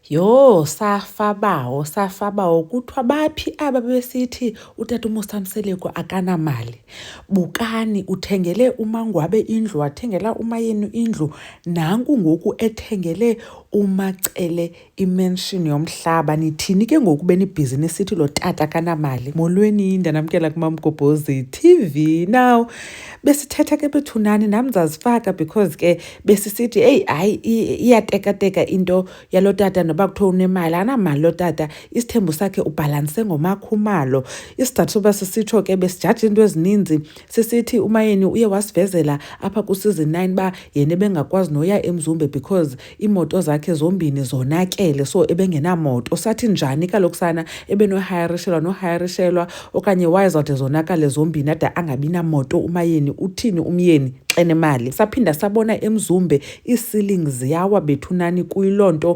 Yho, safabawo kuthiwa baphi aba besithi utata uMosamseleko akanamali. Bukani uthengele umangwabe indlu, wathengela umayeni indlu, nanku ngoku ethengele uMacele imenshini yomhlaba. Nithini ke ngoku benibhizinisi ithi lo tata akanamali? Molweni, ndanamkela kuMamgobhozi TV. Now besithetha ke bethunani, nam ndazifaka because ke besisithi hayi iyatekateka into yalo tata noba kuthiwa unemali. Anamali lo tata, isithembu sakhe ubhalanse ngomakhumalo. Isizathu soba sisitsho ke besijaja into ezininzi, sisithi umayeni uye wasivezela apha ku-season 9 uba yena ebengakwazi noya eMzumbe because iimoto zakhe zombini zonakele, so ebengenamoto. Sathi njani kaloku sana nohayarishelwa okanye wayezawude zonakale zombini ade angabi namoto umayeni? Uthini umyeni enemali? Saphinda sabona eMzumbe ii-ceilings ziyawa bethunani kuyiloo nto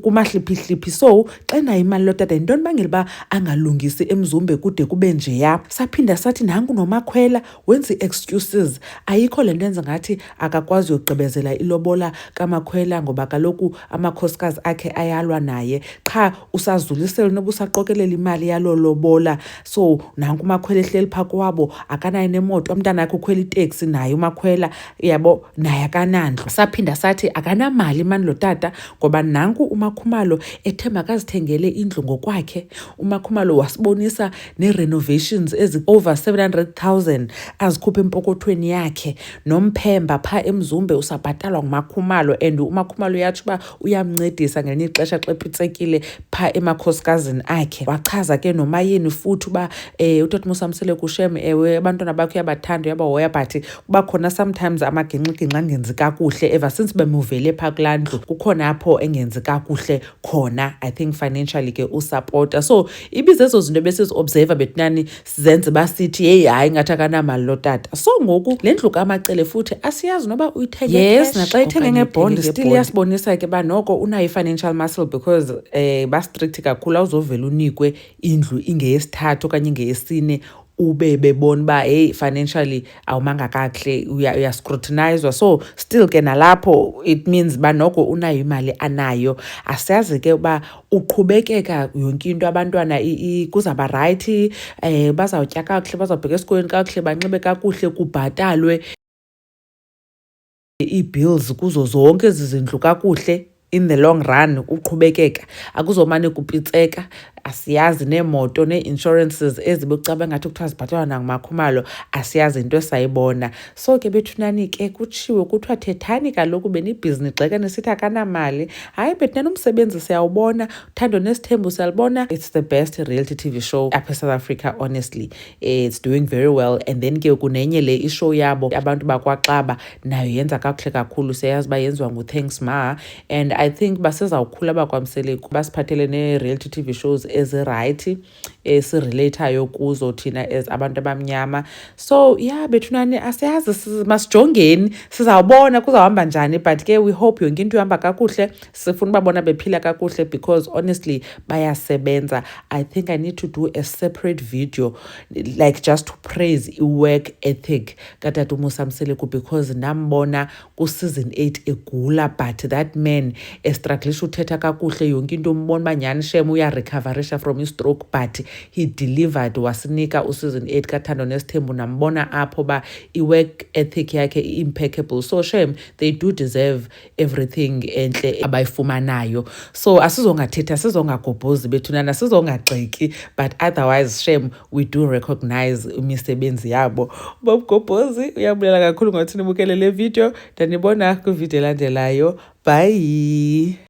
kumahliphihliphi. So xa enayo imali lo tata yintoni bangela uba angalungisi eMzumbe kude kube njeya? Saphinda sathi nanku noMakhwela wenza ii-excuses. Ayikho le nto enza ngathi akakwazi uyogqibezela ilobola kaMakhwela ngoba kaloku amakhosikazi akhe ayalwa naye. Qha usazulisela noba usaqokelela imali yalo lobola. So nanku uMakhwela ehleli phaa kowabo, akanayo nemoto, umntana wakhe ukhwela iteksi naye uMakhwela, yabo, naye akanandlu. Saphinda sathi akanamali mani lo tata ngoba nanku uMakhumalo ethe makazithengele indlu ngokwakhe. uMakhumalo wasibonisa nee-renovations ezi-over 700,000 azikhupha empokothweni yakhe. NoMphemba phaa eMzumbe usabhatalwa nguMakhumalo, and uMakhumalo yatsho uba uyamncedisa ngelinye ixesha xa epitsekile phaa emakhosikazini akhe. Wachaza ke nomayeni futhi uba utata uMosamseleko shem, ewe abantwana bakho uyabathanda, uyabahoya, but kuba khona sometimes amagingxigingxi angenzi kakuhle. Ever since bemuvele phaa kulaa ndlu kukhona apho engenzi kakuhle khona, I think financially ke usapota. So ibizezo zinto besizi-observa bethunani sizenze basithi hayi ngathi akanamali lo tata. So ngoku le ndlu kaMacele futhi asiyazi noba uyithenge yes, naxa ithenge ngebond still iyasibonisa ke uba noko unayo i-financial muscle because bastrict kakhulu. Awuzovela unikwe indlu ingeyesithathu okanye ingeyesine ube bebona uba financially awumanga kakuhle, uyascrutinizwa. So still ke nalapho it means uba noko unayo imali anayo. Asiyazi ke uba uqhubekeka yonke into, abantwana kuzawuba rayithi, bazawutya kakuhle, bazawubheka esikolweni kakuhle, banxibe kakuhle, kubhatalwe ii-bills kuzo zonke ezi zindlu kakuhle. In the long run uqhubekeka, akuzomane kupitseka. Asiyazi neemoto nee-insurances ezibucaba ngathi kuthiwa zibhatalwa nanguMakhumalo, asiyazi into esayibona. So ke bethunani ke kutshiwo kuthiwa thethani kaloku benibhizi nigxeka nisithi akanamali. Hayi bethunani, umsebenzi siyawubona, uthando nesithembu siyalibona. It's the best reality TV show apha eSouth Africa, honestly. It's doing very well. And then ke kunenye le ishow yabo abantu bakwaXaba nayo yenza kakuhle kakhulu. Siyazi uba yenziwa nguThanks Ma, and I think basezawukhula bakwaMseleko basiphathele nee-reality TV shows ezirayithi esireleyithayo kuzo thina as abantu abamnyama. So yeah bethunani, asiyazi, masijongeni, sizawubona kuzawuhamba njani, but ke we hope yonke into ihamba kakuhle. Sifuna ubabona bephila kakuhle because honestly bayasebenza. I think I need to do a separate video like just to praise i-work ethic katata uMosamseleko because nambona ku-season 8 egula, but that man estruglisha uthetha kakuhle, yonke into umbona uba nyhani shem uyarecoverisha from i-stroke, but he delivered. Wasinika u-season 8 kaThando Nesithembu, nambona apho uba i-work ethic yakhe i-impeccable. So shem, they do deserve everything entle abayifumanayo. So asizongathetha, asizongagobhozi bethunana, asizongagxeki, but otherwise shem, we do recognize imisebenzi yabo. Babgobhozi, uyabulela kakhulu ngokuthi nibukele le video. Ndanibona kwivideo elandelayo. Bye.